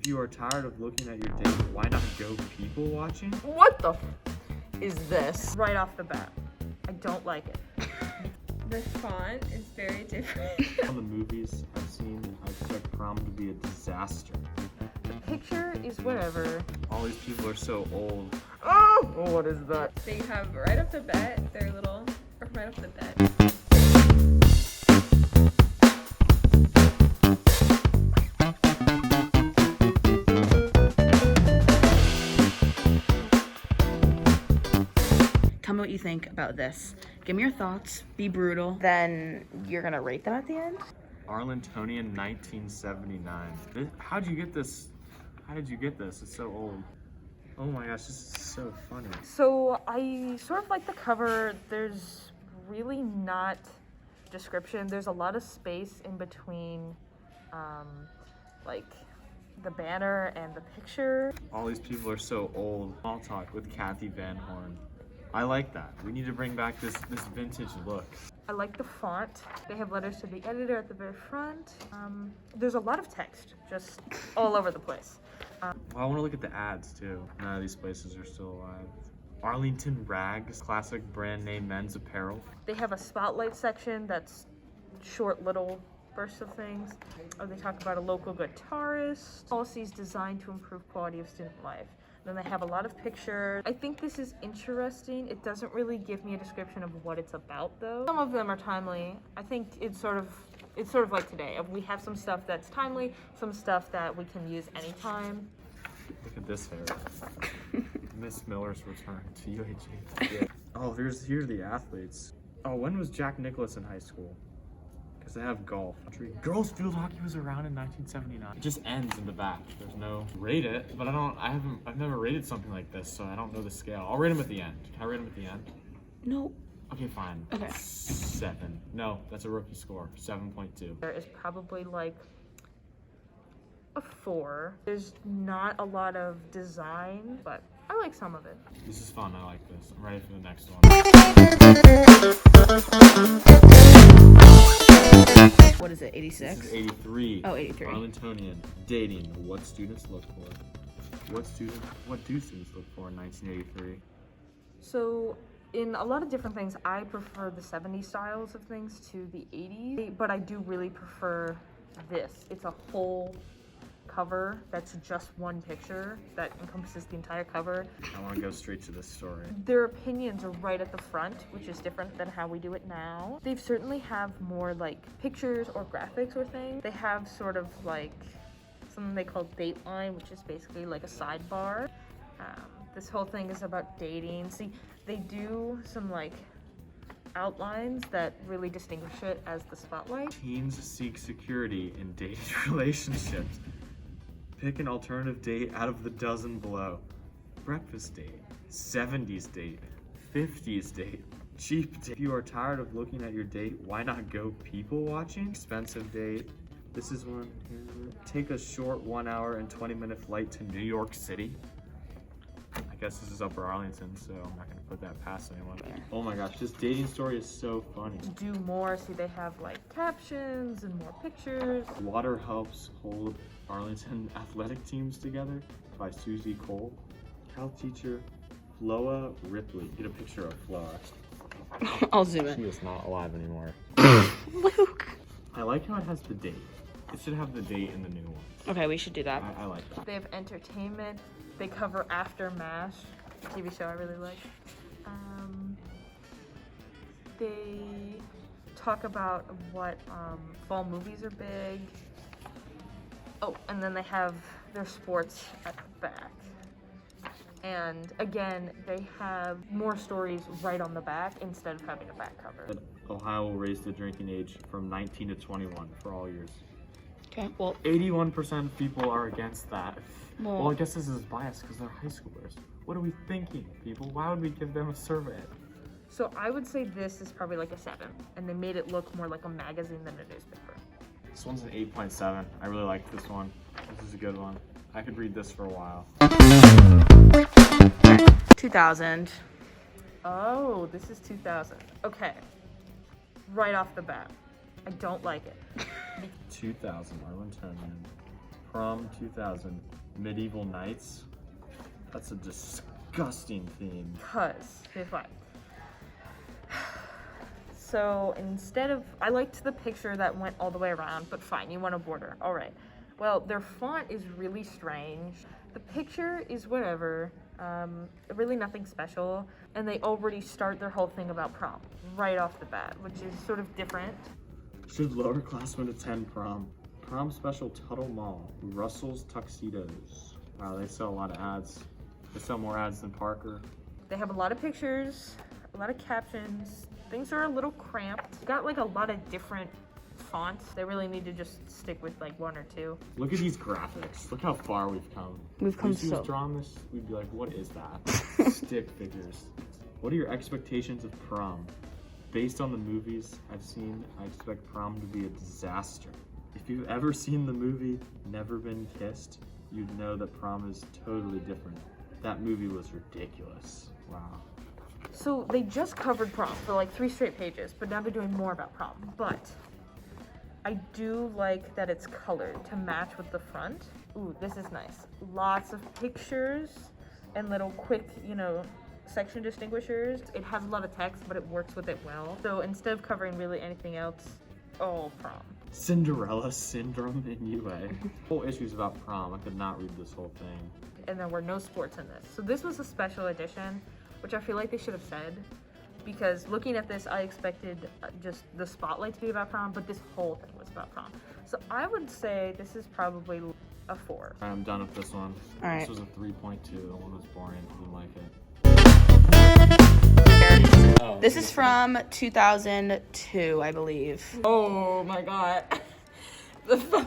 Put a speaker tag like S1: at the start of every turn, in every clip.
S1: If you are tired of looking at your date, why not go people watching?
S2: What the is this? Right off the bat, I don't like it.
S3: The font is very different.
S1: On the movies I've seen, I expect prom to be a disaster.
S2: The picture is whatever.
S1: All these people are so old.
S2: Oh, what is that?
S3: They have right off the bat, their little, or right off the bat.
S2: Tell me what you think about this. Give me your thoughts. Be brutal. Then you're gonna rate them at the end?
S1: Arlingtonian 1979. How'd you get this? How did you get this? It's so old. Oh my gosh, this is so funny.
S2: So I sort of like the cover. There's really not description. There's a lot of space in between, like the banner and the picture.
S1: All these people are so old. I'll talk with Kathy Van Horn. I like that. We need to bring back this vintage look.
S2: I like the font. They have letters to the editor at the very front. There's a lot of text just all over the place.
S1: Well, I want to look at the ads too. None of these places are still alive. Arlington Rags, classic brand name men's apparel.
S2: They have a spotlight section that's short little bursts of things. They talk about a local guitarist. Policies designed to improve quality of student life. Then they have a lot of pictures. I think this is interesting. It doesn't really give me a description of what it's about though. Some of them are timely. I think it's sort of like today. We have some stuff that's timely, some stuff that we can use anytime.
S1: Look at this hair. Miss Miller's return to UAG. Yeah. Oh, here are the athletes. Oh, when was Jack Nicklaus in high school? Because they have golf. Girls field hockey was around in 1979. It just ends in the back. There's no rate it, but I've never rated something like this, so I don't know the scale. I'll rate them at the end. Can I rate them at the end?
S2: No.
S1: Okay, fine.
S2: Okay.
S1: 7. No, that's a rookie score. 7.2.
S2: There is probably like a 4. There's not a lot of design, but I like some of it.
S1: This is fun. I like this. I'm ready for the next one.
S2: What is it, 86?
S1: This is 83.
S2: Oh, 83.
S1: Arlingtonian. Dating. What students look for. What do students look for in 1983?
S2: So, in a lot of different things, I prefer the 70s styles of things to the 80s, but I do really prefer this. It's a whole cover that's just one picture that encompasses the entire cover.
S1: I want to go straight to this story.
S2: Their opinions are right at the front, which is different than how we do it now. They certainly have more like pictures or graphics or things. They have sort of like something they call Dateline, which is basically like a sidebar. This whole thing is about dating. See, they do some like outlines that really distinguish it as the spotlight.
S1: Teens seek security in dating relationships. Pick an alternative date out of the dozen below. Breakfast date, 70s date, 50s date, cheap date. If you are tired of looking at your date, why not go people watching? Expensive date. This is one. Take a short 1 hour and 20-minute flight to New York City. I guess this is Upper Arlington, so I'm not gonna put that past anyone. Oh my gosh, this dating story is so funny.
S2: Do more, see they have like captions and more pictures.
S1: Water helps hold Arlington athletic teams together by Susie Cole. Health teacher Floa Ripley. Get a picture of Floa.
S2: I'll zoom
S1: She
S2: in.
S1: is not alive anymore.
S2: Luke.
S1: I like how it has the date. It should have the date in the new one.
S2: Okay, we should do that.
S1: I like that.
S2: They have entertainment. They cover After MASH, a TV show I really like. They talk about what fall movies are big. Oh, and then they have their sports at the back. And again, they have more stories right on the back instead of having a back cover.
S1: Ohio will raise the drinking age from 19 to 21 for all years.
S2: Okay, well,
S1: 81% of people are against that.
S2: Well-
S1: Well, I guess this is biased because they're high schoolers. What are we thinking, people? Why would we give them a survey?
S2: so I would say this is probably like a 7. And they made it look more like a magazine than a newspaper.
S1: This one's an 8.7. I really like this one. This is a good one. I could read this for a while.
S2: 2000. Oh, this is 2000. Okay. Right off the bat, I don't like it.
S1: 2000 Arlingtonian Prom 2000 Medieval Knights. That's a disgusting theme.
S2: Because, here's why. So instead of, I liked the picture that went all the way around, but fine, you want a border. All right. Well, their font is really strange. The picture is whatever, really nothing special. And they already start their whole thing about prom right off the bat, which is sort of different.
S1: Should lowerclassmen attend prom? Prom special Tuttle Mall. Russell's Tuxedos. Wow, they sell a lot of ads. They sell more ads than Parker.
S2: They have a lot of pictures, a lot of captions. Things are a little cramped. Got like a lot of different fonts. They really need to just stick with like one or two.
S1: Look at these graphics. Look how far we've come.
S4: We've come
S1: If you
S4: so.
S1: was drawing this, we'd be like, what is that? Stick figures. What are your expectations of prom? Based on the movies I've seen, I expect prom to be a disaster. If you've ever seen the movie Never Been Kissed, you'd know that prom is totally different. That movie was ridiculous. Wow.
S2: So they just covered prom for like 3 straight pages, but now they're doing more about prom. But I do like that it's colored to match with the front. Ooh, this is nice. Lots of pictures and little quick, section distinguishers. It has a lot of text, but it works with it well. So instead of covering really anything else, prom.
S1: Cinderella Syndrome in UA. Whole issue's about prom. I could not read this whole thing.
S2: And there were no sports in this. So this was a special edition, which I feel like they should have said, because looking at this, I expected just the spotlight to be about prom, but this whole thing was about prom. So I would say this is probably a 4.
S1: I'm done with this one.
S4: All right.
S1: This was a 3.2. The one was boring. I didn't like it. Oh,
S4: This is from 2002, I believe.
S3: Oh my god. The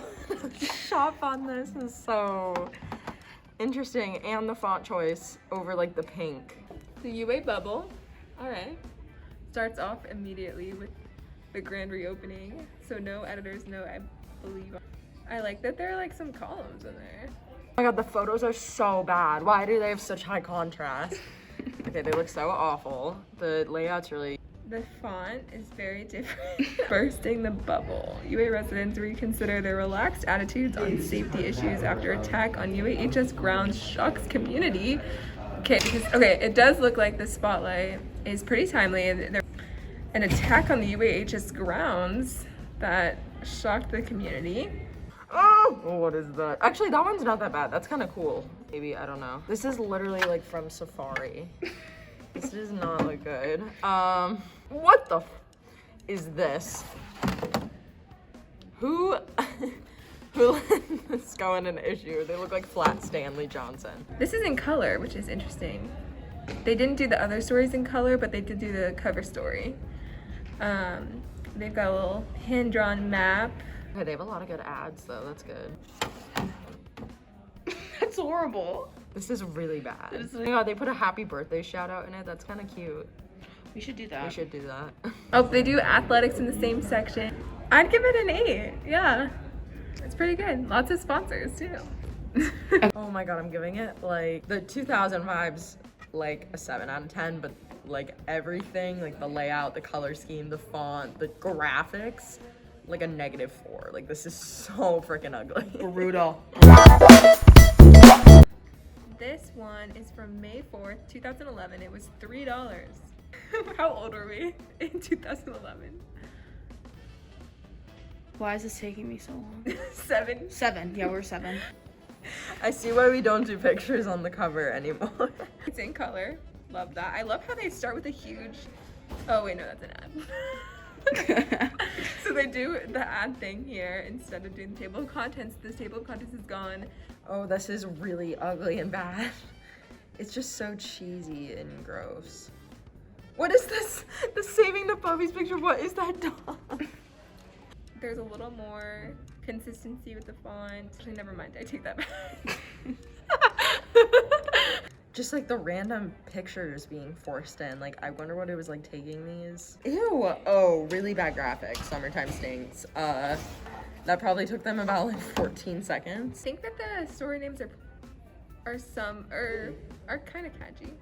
S3: shop on this is so interesting, and the font choice over like the pink. The UA bubble, alright. Starts off immediately with the grand reopening. So no editors, I believe. I like that there are like some columns in there. Oh my god, the photos are so bad. Why do they have such high contrast? Okay, they look so awful. The layout's really... The font is very different. Bursting the bubble. UA residents reconsider their relaxed attitudes on safety issues after attack on UAHS grounds shocks community. Okay, it does look like the spotlight is pretty timely. An attack on the UAHS grounds that shocked the community. Oh, what is that? Actually, that one's not that bad. That's kind of cool. Maybe, I don't know. This is literally like from Safari. This does not look good. What the is this? Who let this go in an issue? They look like flat Stanley Johnson. This is in color, which is interesting. They didn't do the other stories in color, but they did do the cover story. They've got a little hand-drawn map. Okay, they have a lot of good ads, though. That's good.
S4: That's horrible.
S3: This is really bad.
S4: It's
S3: Oh my god, they put a happy birthday shout out in it. That's kind of cute.
S4: We should do that.
S3: We should do that. Oh, they do athletics in the same section. I'd give it an 8. Yeah. It's pretty good. Lots of sponsors, too. Oh my god, I'm giving it like the 2000 vibes, like a 7 out of 10, but like everything, like the layout, the color scheme, the font, the graphics, like a -4. Like this is so freaking ugly.
S4: Brutal.
S3: This one is from May 4th, 2011. It was $3. How old were we in 2011?
S4: Why is this taking me so long?
S3: 7.
S4: 7. Yeah, we're 7.
S3: I see why we don't do pictures on the cover anymore. It's in color. Love that. I love how they start with a huge... Oh, wait, no, that's an ad. So they do the ad thing here instead of doing the table of contents. This table of contents is gone. Oh, this is really ugly and bad. It's just so cheesy and gross. What is this? The Saving the Puppies picture. What is that dog? There's a little more consistency with the font. Actually, never mind. I take that back. Just like the random pictures being forced in. Like, I wonder what it was like taking these. Ew. Oh, really bad graphics. Summertime Stinks. That probably took them about like 14 seconds. I think that the story names are kind of catchy.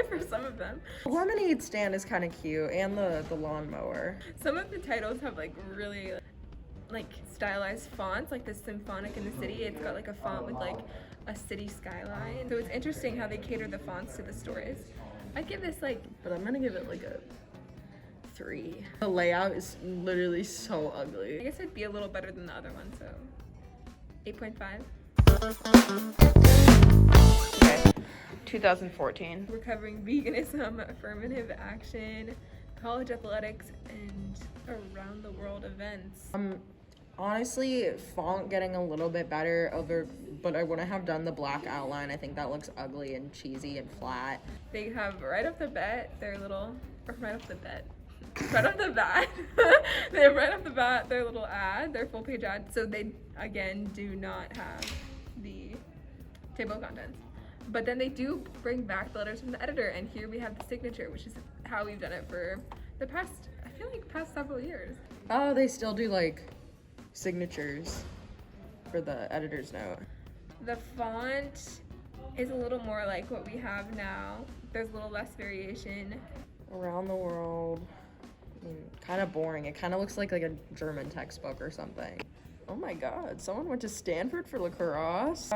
S3: For some of them. The lemonade stand is kind of cute, and the lawnmower. Some of the titles have like really like stylized fonts, like the symphonic in the city. It's got like a font with like a city skyline. So it's interesting how they cater the fonts to the stories. I'd give this like, but I'm gonna give it like a 3. The layout is literally so ugly. I guess it'd be a little better than the other one, so 8.5.
S4: Okay. 2014.
S3: We're covering veganism, affirmative action, college athletics, and around the world events.
S5: Honestly, font getting a little bit better but I wouldn't have done the black outline. I think that looks ugly and cheesy and flat.
S3: They have right off the bat, their little ad, their full page ad. So they, again, do not have the table of contents. But then they do bring back the letters from the editor, and here we have the signature, which is how we've done it for the past, I feel like past several years.
S5: Oh, they still do like signatures for the editor's note.
S3: The font is a little more like what we have now. There's a little less variation.
S5: Around the world. I mean, kind of boring. It kind of looks like a German textbook or something. Oh my god, someone went to Stanford for lacrosse.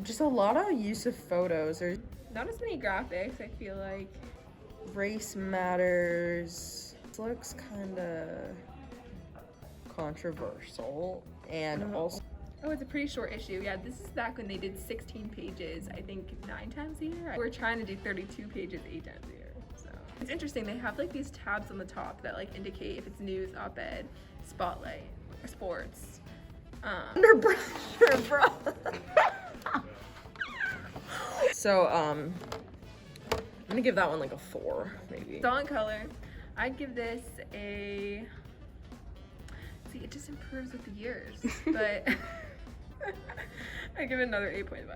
S5: Just a lot of use of photos. There's
S3: Not as many graphics, I feel like.
S5: race matters. This looks kind of controversial. And also,
S3: Oh, it's a pretty short issue. Yeah, this is back when they did 16 pages, I think 9 times a year. We're trying to do 32 pages 8 times a year. So it's interesting. They have like these tabs on the top that like indicate if it's news, op-ed, spotlight, or sports.
S5: under pressure, bro. So, I'm gonna give that one like a 4, maybe.
S3: Dawn color. I'd give this a. See, it just improves with the years, but I give it another 8.5.